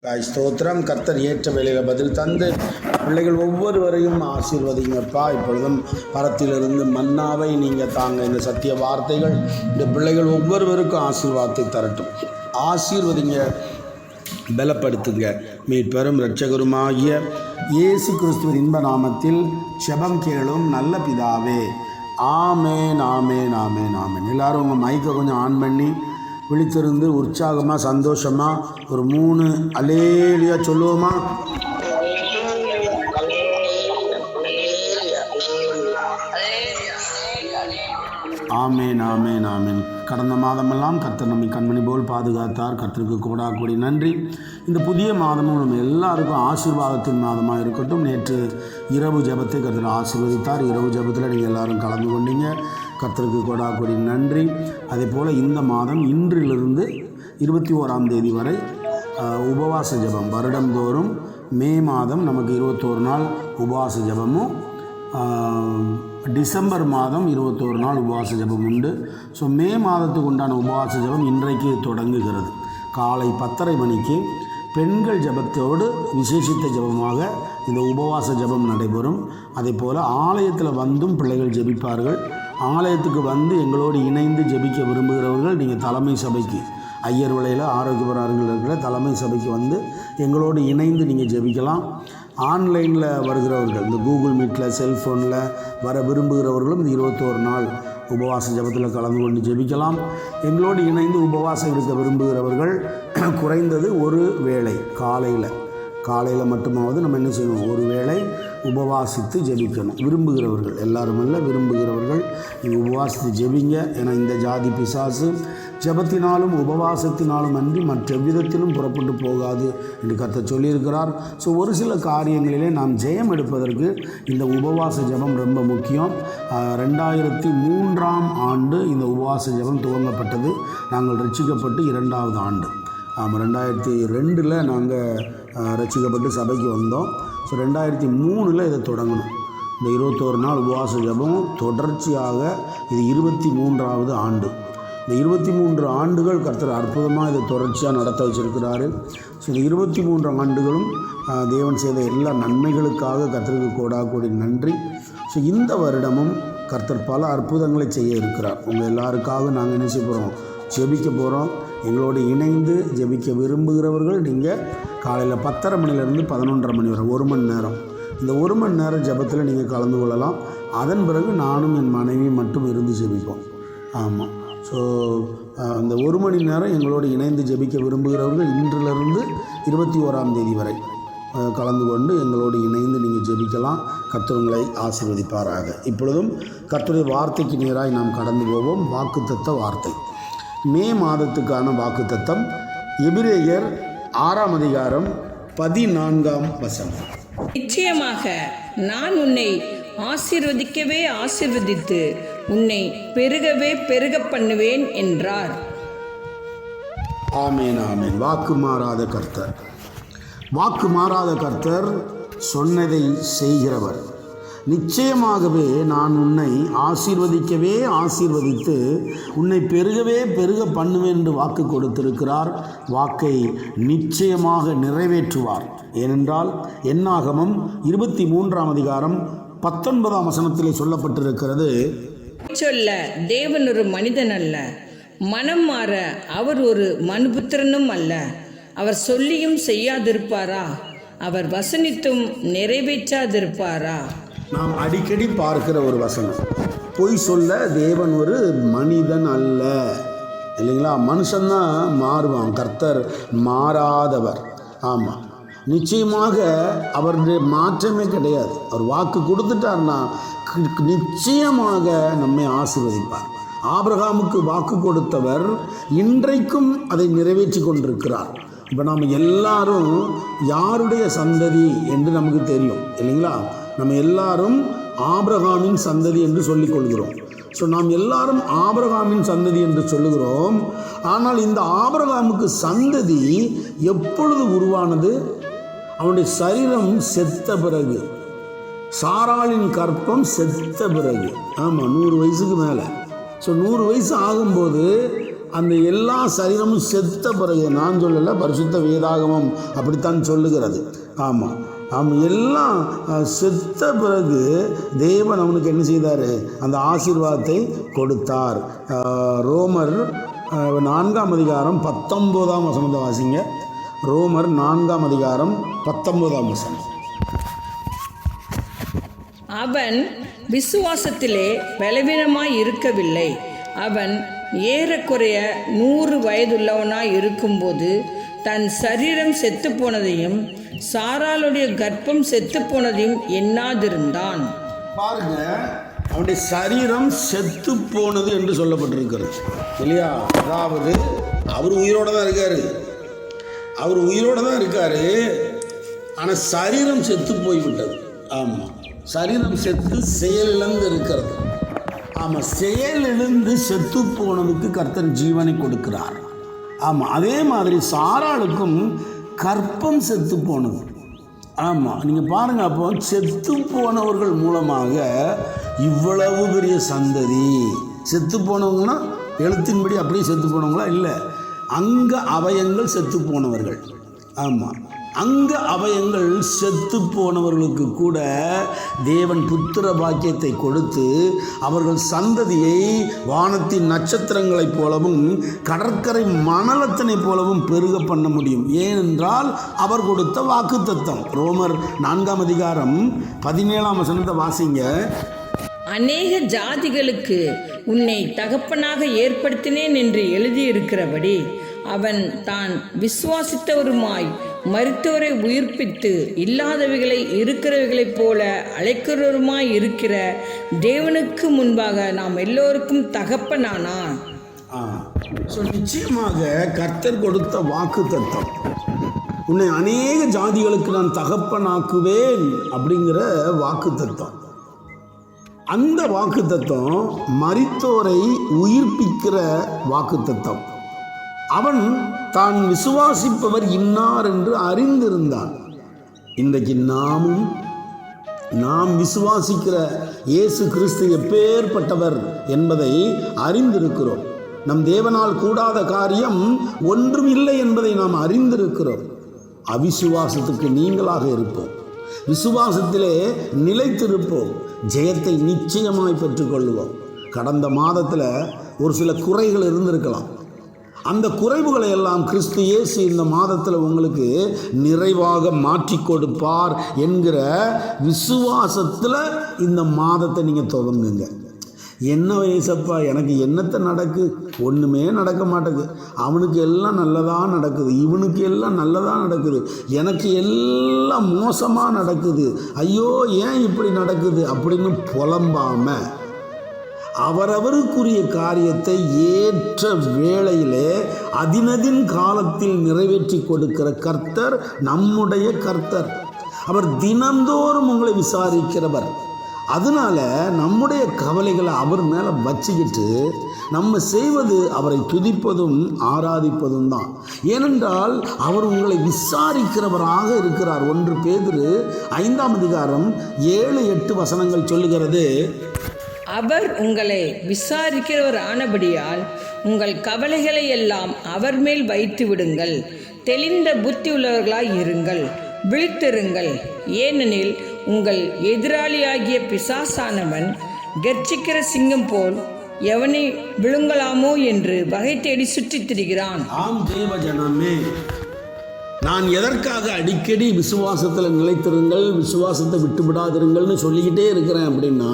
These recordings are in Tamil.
ஸ்தோத்திரம். கர்த்தர் ஏற்ற வேலையில் பதில் தந்து பிள்ளைகள் ஒவ்வொருவரையும் ஆசீர்வதிங்கப்பா. இப்பொழுதும் பரத்திலிருந்து மன்னாவை நீங்கள் தாங்க. இந்த சத்திய வார்த்தைகள் இந்த பிள்ளைகள் ஒவ்வொருவருக்கும் ஆசீர்வாதத்தை தரட்டும். ஆசீர்வதிங்க, பலப்படுத்துங்க. மீட்பெரும் இரட்சகருமாகிய இயேசு கிறிஸ்துவின் இன்ப நாமத்தில் செபம் கேளும் நல்ல பிதாவே. ஆமேன், ஆமேன், ஆமேன், ஆமேன். எல்லாரும் உங்கள் மைக்கை கொஞ்சம் ஆன் பண்ணி விழித்திருந்து உற்சாகமாக சந்தோஷமாக ஒரு 3 அல்லேலூயா சொல்லுவோமா? ஆமேன், ஆமேன், ஆமேன். கடந்த மாதமெல்லாம் கர்த்தர் நம்மை கண்மணி போல் பாதுகாத்தார். கர்த்தருக்கு கோடாகோடி நன்றி. இந்த புதிய மாதமும் நம்ம எல்லாருக்கும் ஆசீர்வாதத்தின் மாதமாக இருக்கட்டும். நேற்று இரவு ஜெபத்தை கர்த்தர் ஆசீர்வதித்தார். இரவு ஜெபத்தில் நீங்கள் எல்லாரும் கலந்து கொண்டீங்க. கர்த்தருக்கு கோடாகோடி நன்றி. அதே போல் இந்த மாதம் இன்றிலிருந்து 21ஆம் தேதி வரை உபவாச ஜெபம். வருடந்தோறும் மே மாதம் நமக்கு 21 நாள் உபவாச ஜெபமும், டிசம்பர் மாதம் 21 நாள் உபவாச ஜெபம் உண்டு. ஸோ மே மாதத்துக்கு உண்டான உபவாச ஜெபம் இன்றைக்கு தொடங்குகிறது. காலை 10:30 மணிக்கு பெண்கள் ஜெபத்தோடு விசேஷித்த ஜெபமாக இந்த உபவாச ஜெபம் நடைபெறும். அதே போல் ஆலயத்தில் வந்தும் பிள்ளைகள் ஜெபிப்பார்கள். ஆலயத்துக்கு வந்து எங்களோடு இணைந்து ஜெபிக்க விரும்புகிறவர்கள் நீங்கள் தலைமை சபைக்கு, ஐயர் விலையில் ஆரோக்கியபுரார்கள் இருக்கிற தலைமை சபைக்கு வந்து எங்களோடு இணைந்து நீங்கள் ஜெபிக்கலாம். ஆன்லைனில் வருகிறவர்கள், இந்த கூகுள் மீட்டில் செல்ஃபோனில் வர விரும்புகிறவர்களும் இந்த 21 நாள் உபவாச ஜெபத்தில் கலந்து கொண்டு ஜெபிக்கலாம். எங்களோடு இணைந்து உபவாசம் இருக்க விரும்புகிறவர்கள் குறைந்தது ஒரு வேளை காலையில் மட்டுமாவது நம்ம என்ன செய்யணும், ஒரு வேளை உபவாசித்து ஜெபிக்கணும். விரும்புகிறவர்கள், எல்லாரும் அல்ல, விரும்புகிறவர்கள் நீங்கள் உபவாசித்து ஜெபிங்க. ஏன்னா இந்த ஜாதி பிசாசு ஜெபத்தினாலும் உபவாசத்தினாலும் அன்றி மற்ற விதத்திலும் புறப்பட்டு போகாது என்று கர்த்தர் சொல்லியிருக்கிறார். ஸோ ஒரு சில காரியங்களிலே நாம் ஜெயம் எடுப்பதற்கு இந்த உபவாச ஜெபம் ரொம்ப முக்கியம். 2003ஆம் ஆண்டு இந்த உபவாச ஜெபம் துவங்கப்பட்டது. நாங்கள் ரட்சிக்கப்பட்டு 2வது ஆண்டு. 2002 நாங்கள் ரட்சிக்கப்பட்டு சபைக்கு வந்தோம். ஸோ 2003 இதை தொடங்கணும். இந்த 21 நாள் உபவாச ஜெபம் தொடர்ச்சியாக இது 23வது ஆண்டு. இந்த 23 ஆண்டுகள் கர்த்தர் அற்புதமாக இதை தொடர்ச்சியாக நடத்த வச்சிருக்கிறாரு. ஸோ இந்த 23 ஆண்டுகளும் தேவன் செய்த எல்லா நன்மைகளுக்காக கர்த்தருக்கு கோடாகோடி நன்றி. ஸோ இந்த வருடமும் கர்த்தர் பல அற்புதங்களை செய்ய இருக்கிறார். உங்கள் எல்லாருக்காக நாங்கள் என்ன செய்ய போகிறோம், ஜெபிக்க போகிறோம். எங்களோடு இணைந்து ஜெபிக்க விரும்புகிறவர்கள் நீங்கள் காலையில் 10:30 மணிலேருந்து 11:30 மணி வரை 1 மணி நேரம், இந்த 1 மணி நேரம் ஜெபத்தில் நீங்கள் கலந்து கொள்ளலாம். அதன் பிறகு நானும் என் மனைவி மட்டும் இருந்து ஜெபிப்போம். ஆமாம். ஸோ இந்த 1 மணி நேரம் எங்களோடு இணைந்து ஜெபிக்க விரும்புகிறவர்கள் இன்றிலிருந்து 21ஆம் தேதி வரை கலந்து கொண்டு எங்களோடு இணைந்து நீங்கள் ஜெபிக்கலாம். கர்த்தர் உங்களை ஆசீர்வதிப்பாராக. இப்பொழுதும் கர்த்தருடைய வார்த்தைக்கு நேராக நாம் கடந்து போவோம். வாக்குத்தத்த வார்த்தை, மே மாதத்துக்கான வாக்குத்தத்தம் எபிரேயர் 6ஆம் அதிகாரம் 14ஆம் வசனம். நிச்சயமாக நான் உன்னை ஆசீர்வதிக்கவே ஆசீர்வதித்து உன்னை பெருகவே பெருக பண்ணுவேன் என்றார். ஆமேன், ஆமேன். வாக்கு மாறாத கர்த்தர் சொன்னதை செய்கிறவர். நிச்சயமாகவே நான் உன்னை ஆசீர்வதிக்கவே ஆசீர்வதித்து உன்னை பெருகவே பெருக பண்ணுவேன் என்று வாக்கு கொடுத்திருக்கிறார். வாக்கை நிச்சயமாக நிறைவேற்றுவார். ஏனென்றால் என்னாகமம் 23ஆம் அதிகாரம் 19ஆம் வசனத்திலே சொல்லப்பட்டிருக்கிறது, சொல்ல தேவன் ஒரு மனிதன் அல்ல, மனம் மாற அவர் ஒரு மனுபுத்திரனும் அல்ல. அவர் சொல்லியும் செய்யாதிருப்பாரா? அவர் வசனித்தும் நிறைவேற்றாதிருப்பாரா? நாம் அடிக்கடி பார்க்கிற ஒரு வசனம், பொய் சொல்ல தேவன் ஒரு மனிதன் அல்ல, இல்லைங்களா? மனுஷன்தான் மாறுவான், கர்த்தர் மாறாதவர். ஆமாம், நிச்சயமாக அவருடைய மாற்றமே கிடையாது. அவர் வாக்கு கொடுத்துட்டார்னா நிச்சயமாக நம்மை ஆசீர்வதிப்பார். ஆபிரகாமுக்கு வாக்கு கொடுத்தவர் இன்றைக்கும் அதை நிறைவேற்றி கொண்டிருக்கிறார். இப்போ நாம் எல்லாரும் யாருடைய சந்ததி என்று நமக்கு தெரியும், இல்லைங்களா? நம்ம எல்லாரும் ஆபிரகாமின் சந்ததி என்று சொல்லிக் கொள்கிறோம். ஸோ நாம் எல்லாரும் ஆபிரகாமின் சந்ததி என்று சொல்லுகிறோம். ஆனால் இந்த ஆபிரகாமுக்கு சந்ததி எப்பொழுது உருவானது? அவனுடைய சரீரம் செத்த பிறகு, சாராளின் கற்பம் செத்த பிறகு. ஆமாம், 100 வயசுக்கு மேலே. ஸோ 100 வயசு ஆகும்போது அந்த எல்லா சரீரமும் செத்த பிறகு, நான் சொல்லலை, பரிசுத்த வேதாகமம் அப்படித்தான் சொல்லுகிறது. ஆமாம், எல்லாம் செத்த பிறகு தேவன் அவனுக்கு என்ன செய்தார்? அந்த ஆசீர்வாதத்தை கொடுத்தார். ரோமர் 4ஆம் அதிகாரம் 19ஆம் வசனத்தை வாசிங்க. ரோமர் 4ஆம் அதிகாரம் 19ஆம் வசனம். அவன் விசுவாசத்திலே பலவீனமாய் இருக்கவில்லை. அவன் ஏறக்குறைய 100 வயதுள்ளவனாய் இருக்கும்போது தன் சரீரம் செத்து போனதையும் சாராளுடைய கர்ப்பம் செத்து போனதையும் எண்ணாதிருந்தான். பாருங்க, அவனுடைய சரீரம் செத்து போனது என்று சொல்லப்பட்டிருக்கிறது இல்லையா? அதாவது அவர் உயிரோடு தான் இருக்காரு, அவர் உயிரோடு தான் இருக்காரு, ஆனால் சரீரம் செத்து போய்விட்டது. ஆமாம், சரீரம் செத்து செயலிழந்து இருக்கிறது. ஆமாம், செயலிழந்து செத்து போனதுக்கு கர்த்தர் ஜீவனை கொடுக்கிறார். ஆமாம், அதே மாதிரி சாராளுக்கும் கர்ப்பம் செத்து போனது. ஆமாம், நீங்கள் பாருங்கள், அப்போ செத்து போனவர்கள் மூலமாக இவ்வளவு பெரிய சந்ததி. செத்து போனவங்கன்னா எழுத்தின்படி அப்படியே செத்து போனவங்களா? இல்லை, அங்க அவயங்கள் செத்து போனவர்கள். ஆமாம், அங்க அவயங்கள் செத்து போனவர்களுக்கு கூட தேவன் புத்திர பாக்கியத்தை கொடுத்து அவர்கள் சந்ததியை வானத்தின் நட்சத்திரங்களைப் போலவும் கடற்கரை மணலத்தினைப் போலவும் பெருக பண்ண முடியும். ஏனென்றால் அவர் கொடுத்த வாக்குத்தத்தம். ரோமர் 4ஆம் அதிகாரம் 17ஆம் வசனத்தை வாசிங்க. அநேக ஜாதிகளுக்கு உன்னை தகப்பனாக ஏற்படுத்தினேன் என்று எழுதியிருக்கிறபடி அவன் தான் விசுவாசித்தவருமாய் மரித்தோரை உயிர்ப்பித்து இல்லாதவைகளை இருக்கிறவைகளைப் போல அழைக்கிறவருமாய் இருக்கிற தேவனுக்கு முன்பாக நாம் எல்லோருக்கும் தகப்பனானான். நிச்சயமாக கர்த்தர் கொடுத்த வாக்குத்தத்தம், உன்னை அநேக ஜாதிகளுக்கு நான் தகப்பனாக்குவேன் அப்படிங்கிற வாக்குத்தத்தம். அந்த வாக்குத்தத்தம் மரித்தோரை உயிர்ப்பிக்கிற வாக்குத்தத்தம். அவன் தான் விசுவாசிப்பவர் இன்னார் என்று அறிந்திருந்தான். இன்றைக்கு நாம் விசுவாசிக்கிற இயேசு கிறிஸ்து எப்பேற்பட்டவர் என்பதை அறிந்திருக்கிறோம். நம் தேவனால் கூடாத காரியம் ஒன்றும் இல்லை என்பதை நாம் அறிந்திருக்கிறோம். அவிசுவாசத்துக்கு நீங்களாக இருப்போம், விசுவாசத்திலே நிலைத்திருப்போம், ஜெயத்தை நிச்சயமாய் பெற்றுக்கொள்வோம். கடந்த மாதத்தில் ஒரு சில குறைகள் இருந்திருக்கலாம். அந்த குறைவுகளை எல்லாம் கிறிஸ்து இயேசு இந்த மாதத்தில் உங்களுக்கு நிறைவாக மாற்றி கொடுப்பார் என்கிற விசுவாசத்தில் இந்த மாதத்தை நீங்கள் தொடங்குங்க. என்ன வயசப்பா, எனக்கு என்னத்தை நடக்கு? ஒன்றுமே நடக்க மாட்டேங்குது. அவனுக்கு எல்லாம் நல்லதாக நடக்குது, இவனுக்கு எல்லாம் நல்லதாக நடக்குது, எனக்கு எல்லாம் மோசமாக நடக்குது, ஐயோ ஏன் இப்படி நடக்குது அப்படின்னு புலம்பாமல் அவரவருக்குரிய காரியத்தை ஏற்ற வேளையிலே அதினதின் காலத்தில் நிறைவேற்றி கொடுக்கிற கர்த்தர் நம்முடைய கர்த்தர். அவர் தினந்தோறும் உங்களை விசாரிக்கிறவர். அதனால நம்முடைய கவலைகளை அவர் மேலே வச்சுக்கிட்டு நம்ம செய்வது அவரை துதிப்பதும் ஆராதிப்பதும் தான். ஏனென்றால் அவர் உங்களை விசாரிக்கிறவராக இருக்கிறார். 1 பேதுரு 5ஆம் அதிகாரம் 7-8 வசனங்கள் சொல்லுகிறது. அவர் உங்களை விசாரிக்கிறவர் ஆனபடியால் உங்கள் கவலைகளை எல்லாம் அவர் மேல் வைத்து விடுங்கள். தெளிந்த புத்தி உள்ளவர்களாய் இருங்கள், விழித்திருங்கள். ஏனெனில் உங்கள் எதிராளியாகிய பிசாசானவன் கர்ச்சிக்கிற சிங்கம் போல் எவனை விழுங்கலாமோ என்று வகை தேடி சுற்றித் திரிகிறான். ஆம் தேவ ஜனமே, நான் எதற்காக அடிக்கடி விசுவாசத்தில் நிலைத்திருங்கள், விசுவாசத்தை விட்டுவிடாதிருங்கள்னு சொல்லிக்கிட்டே இருக்கிறேன் அப்படின்னா,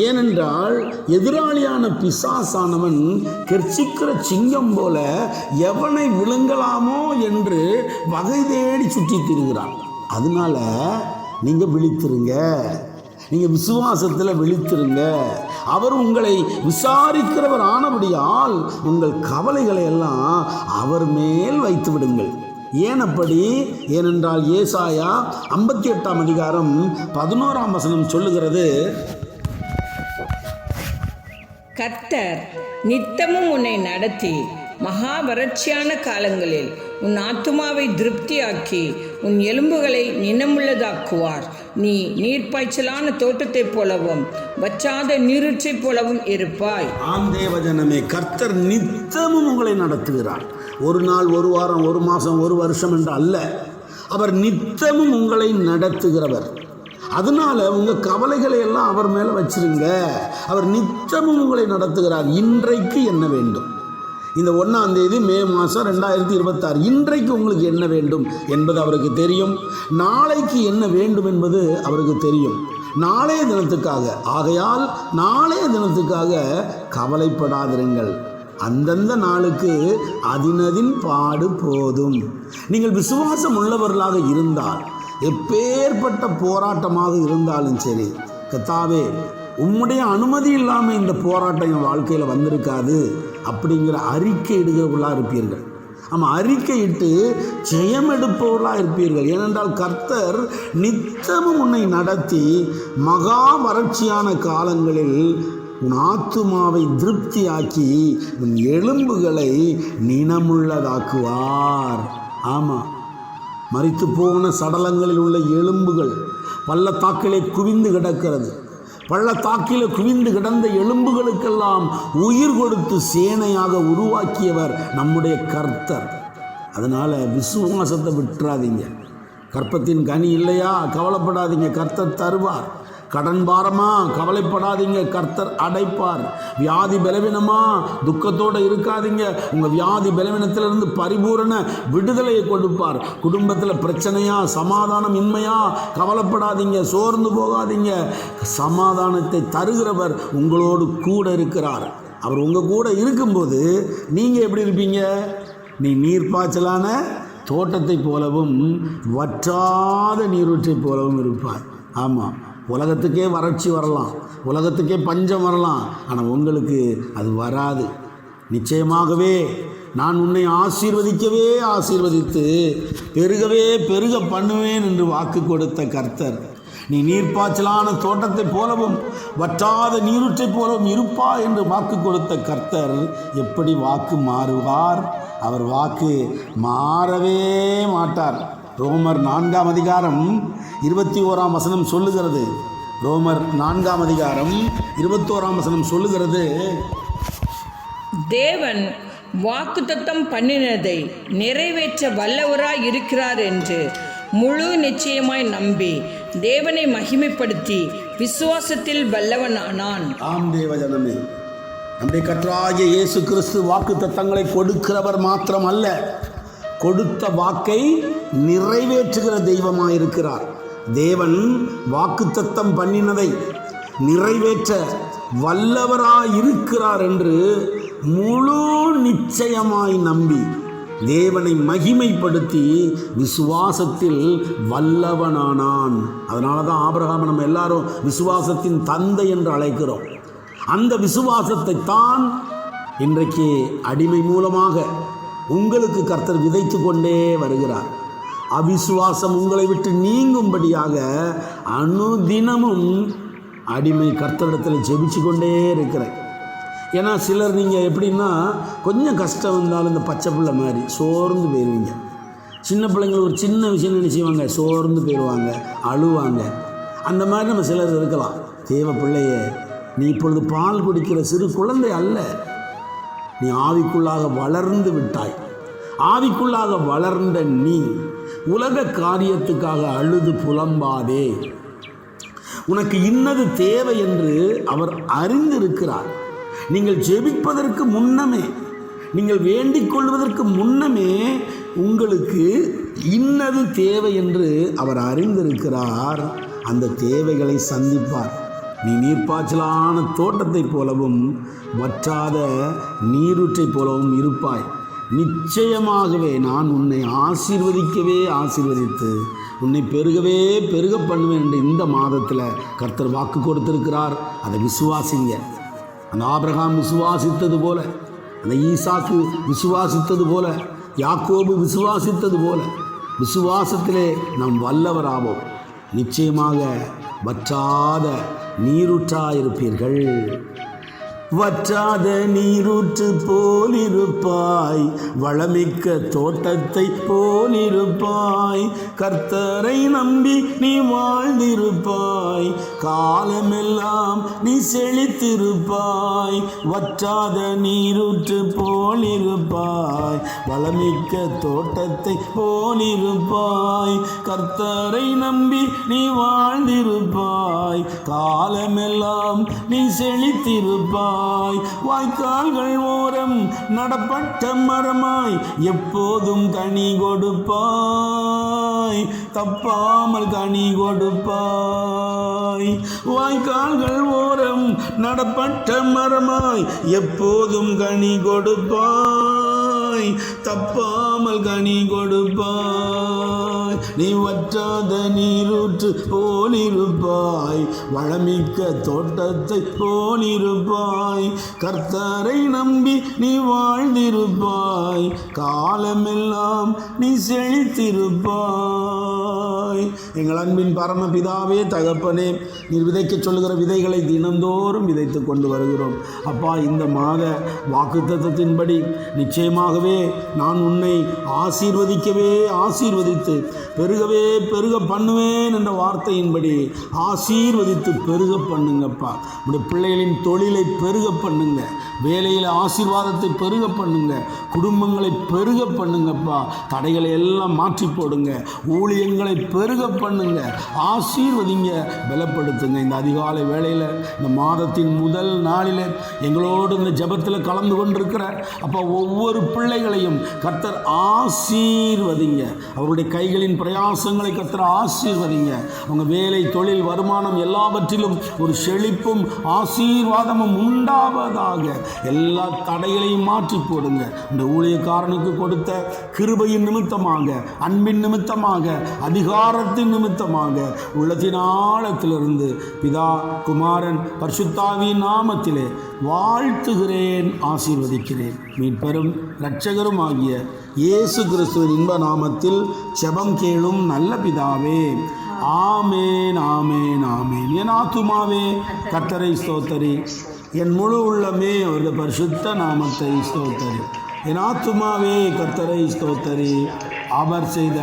ஏனென்றால் எதிராளியான பிசாசானவன் கெர்ச்சிக்கிற சிங்கம் போல எவனை விழுங்கலாமோ என்று வகை தேடி சுற்றி திரிகிறான். அதனால நீங்கள் விழித்திருங்க, நீங்கள் விசுவாசத்தில் விழித்திருங்க. அவர் உங்களை விசாரிக்கிறவர் ஆனபடியால் உங்கள் கவலைகளை எல்லாம் அவர் மேல் வைத்து விடுங்கள். ஏன் அப்படி? ஏனென்றால் ஏசாயா 58ஆம் அதிகாரம் 11ஆம் வசனம் சொல்லுகிறது, கர்த்தர் நித்தமும் உன்னை நடத்தி மகா வறட்சியான காலங்களில் உன் ஆத்துமாவை திருப்தியாக்கி உன் எலும்புகளை நினமுள்ளதாக்குவார். நீ நீர்ப்பாய்ச்சலான தோட்டத்தைப் போலவும் வற்றாத நீரூற்றைப் போலவும் இருப்பாய். ஆம் தேவஜனமே, கர்த்தர் நித்தமும் உங்களை நடத்துகிறார். ஒரு நாள், ஒரு வாரம், ஒரு மாதம், ஒரு வருஷம் என்று அல்ல. அவர் நித்தமும் உங்களை நடத்துகிறவர். அதனால உங்கள் கவலைகளை எல்லாம் அவர் மேலே வச்சிருங்க. அவர் நித்தமும் உங்களை நடத்துகிறார். இன்றைக்கு என்ன வேண்டும்? இந்த 1ஆம் தேதி மே மாதம் 2026, இன்றைக்கு உங்களுக்கு என்ன வேண்டும் என்பது அவருக்கு தெரியும். நாளைக்கு என்ன வேண்டும் என்பது அவருக்கு தெரியும். நாளைய தினத்துக்காக, ஆகையால் நாளைய தினத்துக்காக கவலைப்படாதிருங்கள். அந்தந்த நாளுக்கு அதினதின் பாடு போதும். நீங்கள் விசுவாசம் உள்ளவர்களாக இருந்தால், எப்பேற்பட்ட போராட்டமாக இருந்தாலும் சரி, கர்த்தாவே உம்முடைய அனுமதி இல்லாமல் இந்த போராட்டம் என் வாழ்க்கையில் வந்திருக்காது அப்படிங்கிற அறிக்கை இடுகிறவர்களாக இருப்பீர்கள். ஆமாம், அறிக்கையிட்டு ஜெயம் எடுப்பவர்களாக இருப்பீர்கள். ஏனென்றால் கர்த்தர் நித்தமும் உன்னை நடத்தி மகா வறட்சியான காலங்களில் உன் ஆத்துமாவை திருப்தியாக்கி உன் எலும்புகளை நினமுள்ளதாக்குவார். ஆமாம், மரித்து போன சடலங்களில் உள்ள எலும்புகள் பள்ளத்தாக்கிலே குவிந்து கிடக்கிறது. பள்ளத்தாக்கிலே குவிந்து கிடந்த எலும்புகளுக்கெல்லாம் உயிர் கொடுத்து சேனையாக உருவாக்கியவர் நம்முடைய கர்த்தர். அதனால் விசுவாசத்தை விட்டுறாதீங்க. கற்பத்தின் கனி இல்லையா? கவலைப்படாதீங்க, கர்த்தர் தருவார். கடன் பாரமா? கவலைப்படாதீங்க, கர்த்தர் அடைப்பார். வியாதி பலவீனமா? துக்கத்தோடு இருக்காதீங்க, உங்கள் வியாதி பலவீனத்திலிருந்து பரிபூரண விடுதலையை கொடுப்பார். குடும்பத்தில் பிரச்சனையா? சமாதானம் இன்மையா? கவலைப்படாதீங்க, சோர்ந்து போகாதீங்க. சமாதானத்தை தருகிறவர் உங்களோடு கூட இருக்கிறார். அவர் உங்கள் கூட இருக்கும்போது நீங்கள் எப்படி இருப்பீங்க? நீ நீர்ப்பாய்ச்சலான தோட்டத்தை போலவும் வற்றாத நீரூற்றை போலவும் இருப்பார். ஆமாம், உலகத்துக்கே வறட்சி வரலாம், உலகத்துக்கே பஞ்சம் வரலாம், ஆனால் உங்களுக்கு அது வராது. நிச்சயமாகவே நான் உன்னை ஆசீர்வதிக்கவே ஆசீர்வதித்து பெருகவே பெருக பண்ணுவேன் என்று வாக்கு கொடுத்த கர்த்தர், நீ நீர்ப்பாய்ச்சலான தோட்டத்தைப் போலவும் வற்றாத நீரூற்றைப் போலவும் இருப்பா என்று வாக்கு கொடுத்த கர்த்தர் எப்படி வாக்கு மாறுவார்? அவர் வாக்கு மாறவே மாட்டார். ரோமர் 4ஆம் அதிகாரம் 21ஆம் வசனம் சொல்லுகிறது. ரோமர் 4ஆம் அதிகாரம் 21ஆம் வசனம் சொல்லுகிறது, தேவன் வாக்குத்தத்தம் பண்ணினதை நிறைவேற்ற வல்லவராய் இருக்கிறார் என்று முழு நிச்சயமாய் நம்பி தேவனை மகிமைப்படுத்தி விசுவாசத்தில் வல்லவனானான். ஆம் தேவஜனமே, நம்முடைய கர்த்தராகிய இயேசு கிறிஸ்து வாக்குத்தத்தங்களை கொடுக்கிறவர் மாத்திரம் அல்ல, கொடுத்த வாக்கை நிறைவேற்றுகிற தெய்வமாயிருக்கிறார். தேவன் வாக்குத்தத்தம் பண்ணினதை நிறைவேற்ற வல்லவராயிருக்கிறார் என்று முழு நிச்சயமாய் நம்பி தேவனை மகிமைப்படுத்தி விசுவாசத்தில் வல்லவனானான். அதனால தான் ஆபிரகாம் நம்ம எல்லாரும் விசுவாசத்தின் தந்தை என்று அழைக்கிறோம். அந்த விசுவாசத்தை தான் இன்றைக்கு அடிமை மூலமாக உங்களுக்கு கர்த்தர் விதைத்து கொண்டே வருகிறார். அவிசுவாசம் உங்களை விட்டு நீங்கும்படியாக அனுதினமும் அடிமை கர்த்தரிடத்தில் ஜெபிச்சு கொண்டே இருக்கிறேன். ஏன்னா சிலர் நீங்கள் எப்படின்னா, கொஞ்சம் கஷ்டம் வந்தாலும் இந்த பச்சை பிள்ளை மாதிரி சோர்ந்து போயிடுவீங்க. சின்ன பிள்ளைங்களுக்கு ஒரு சின்ன விஷயம் நினைச்சுவாங்க, சோர்ந்து போயிடுவாங்க, அழுவாங்க. அந்த மாதிரி நம்ம சிலர் இருக்கலாம். தேவ பிள்ளையே, நீ இப்பொழுது பால் குடிக்கிற சிறு குழந்தை அல்ல, நீ ஆவிக்குள்ளாக வளர்ந்து விட்டாய். ஆவிக்குள்ளாக வளர்ந்த நீ உலக காரியத்துக்காக அழுது புலம்பாதே. உனக்கு இன்னது தேவை என்று அவர் அறிந்திருக்கிறார். நீங்கள் ஜெபிப்பதற்கு முன்னமே, நீங்கள் வேண்டிக் கொள்வதற்கு முன்னமே உங்களுக்கு இன்னது தேவை என்று அவர் அறிந்திருக்கிறார். அந்த தேவைகளை சந்திப்பார். நீ நீர்ப்பாய்ச்சலான தோட்டத்தைப் போலவும் வற்றாத நீரூற்றைப் போலவும் இருப்பாய். நிச்சயமாகவே நான் உன்னை ஆசீர்வதிக்கவே ஆசீர்வதித்து உன்னை பெருகவே பெருக பண்ணுவேன் என்று இந்த மாதத்தில் கர்த்தர் வாக்கு கொடுத்திருக்கிறார். அதை விசுவாசிங்க. அந்த ஆபிரகாம் விசுவாசித்தது போல, அந்த ஈசாக்கு விசுவாசித்தது போல, யாக்கோபு விசுவாசித்தது போல விசுவாசத்திலே நாம் வல்லவராவோம். நிச்சயமாக வற்றாத நீரூற்றாயிருப்பீர்கள். வற்றாத நீரூற்று போலிருப்பாய், வளமிக்க தோட்டத்தை போலிருப்பாய். கர்த்தரை நம்பி நீ வாழ்ந்திருப்பாய், காலமெல்லாம் நீ செழித்திருப்பாய். வற்றாத நீரூற்று போலிருப்பாய், வளமிக்க தோட்டத்தை போலிருப்பாய். கர்த்தரை நம்பி நீ வாழ்ந்திருப்பாய், காலமெல்லாம் நீ செழித்திருப்பாய். வாய்க்கால்கள் ஓரம் நடப்பட்ட மரமாய் எப்போதும் கனி கொடுப்பாய், தப்பாமல் கனி கொடுப்பாய். வாய்க்கால்கள் ஓரம் நடப்பட்ட மரமாய் எப்போதும் கனி கொடுப்பாய், தப்பாமல் கனி கொடுப்பாய். நீ வற்றாத நீரூற்று போலிருப்பாய், வளமிக்க தோட்டத்தை போலிருப்பாய். கர்த்தரை நம்பி நீ வாழ்ந்திருப்பாய், காலமெல்லாம் நீ செழித்திருப்பாய். எங்கள் அன்பின் பரமபிதாவே, தகப்பனே, நீர் விதைக்க சொல்லுகிற விதைகளை தினந்தோறும் விதைத்து கொண்டு வருகிறோம். அப்பா, இந்த மாத வாக்குத்தத்தத்தின்படி நிச்சயமாகவே நான் உன்னை ஆசீர்வதிக்கவே ஆசீர்வதித்து பெருகவே பெருக பண்ணுவேன் என்ற வார்த்தையின்படி ஆசீர்வதித்து பெருக பண்ணுங்கப்பா. உடைய பிள்ளைகளின் தொழிலை பெருக பண்ணுங்க, வேலையில் ஆசீர்வாதத்தை பெருக பண்ணுங்க, குடும்பங்களை பெருக பண்ணுங்கப்பா. தடைகளை எல்லாம் மாற்றி போடுங்க, ஊழியங்களை பெருக பண்ணுங்க, ஆசீர்வதிங்க, பலப்படுத்துங்க. இந்த அதிகாலை வேளையில், இந்த மாதத்தின் முதல் நாளில் எங்களோடு இந்த ஜெபத்தில் கலந்து கொண்டிருக்கிற அப்போ ஒவ்வொரு பிள்ளைகளையும் கர்த்தர் ஆசீர்வதிங்க. அவருடைய கைகளின் பிரயாசங்களை கர்த்தர் ஆசீர்வதிங்க. அவங்க வேலை, தொழில், வருமானம் எல்லாவற்றிலும் ஒரு செழிப்பும் ஆசீர்வாதமும் உண்டாவதாக. எல்லா தடைகளையும் மாற்றி போடுங்க. இந்த ஊழியக்காரனுக்கு கொடுத்த கிருபையின் நிமித்தமாக, அன்பின் நிமித்தமாக, அதிகாரத்தின் நிமித்தமாக உள்ளத்தின் ஆழத்திலிருந்து பிதா, குமாரன், பரிசுத்தாவியின் நாமத்திலே வாழ்த்துகிறேன், ஆசீர்வதிக்கிறேன். மீட்பரும் இரட்சகரும் ஆகிய இயேசு கிறிஸ்துவின் இன்ப நாமத்தில் ஜெபம் கேளும் நல்ல பிதாவே. ஆமேன், ஆமேன், ஆமேன். என் ஆத்துமாவே கர்த்தரை ஸ்தோத்தரி, என் முழு உள்ளமே அவருடைய பரிசுத்த நாமத்தை ஸ்தோத்தரி. என் ஆத்துமாவே கர்த்தரை ஸ்தோத்தரி, அவர் செய்த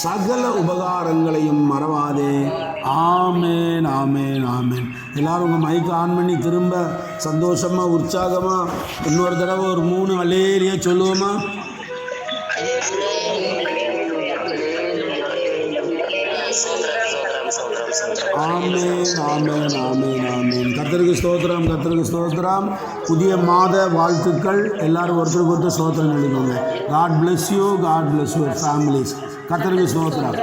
சகல உபகாரங்களையும் மறவாதே. ஆமேன், ஆமேன், ஆமேன். எல்லாரும் உங்கள் மைக் ஆன் பண்ணி திரும்ப சந்தோஷமாக உற்சாகமாக இன்னொரு தடவை ஒரு 3 அல்லேலியா சொல்லுவோமா? ஆமேன், ஆமேன், ஆமேன், ஆமேன். கர்த்தருக்கு ஸ்தோத்திரம், கர்த்தருக்கு ஸ்தோத்திரம். புதிய மாத வாழ்த்துக்கள். எல்லாரும் ஒருத்தருக்கு ஒருத்தர் ஸ்தோத்திரம் எழுதிக்கோங்க. God bless you, God bless your families. கர்த்தருக்கு ஸ்தோத்திரம்.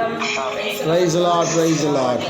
Praise the lord, praise the Lord.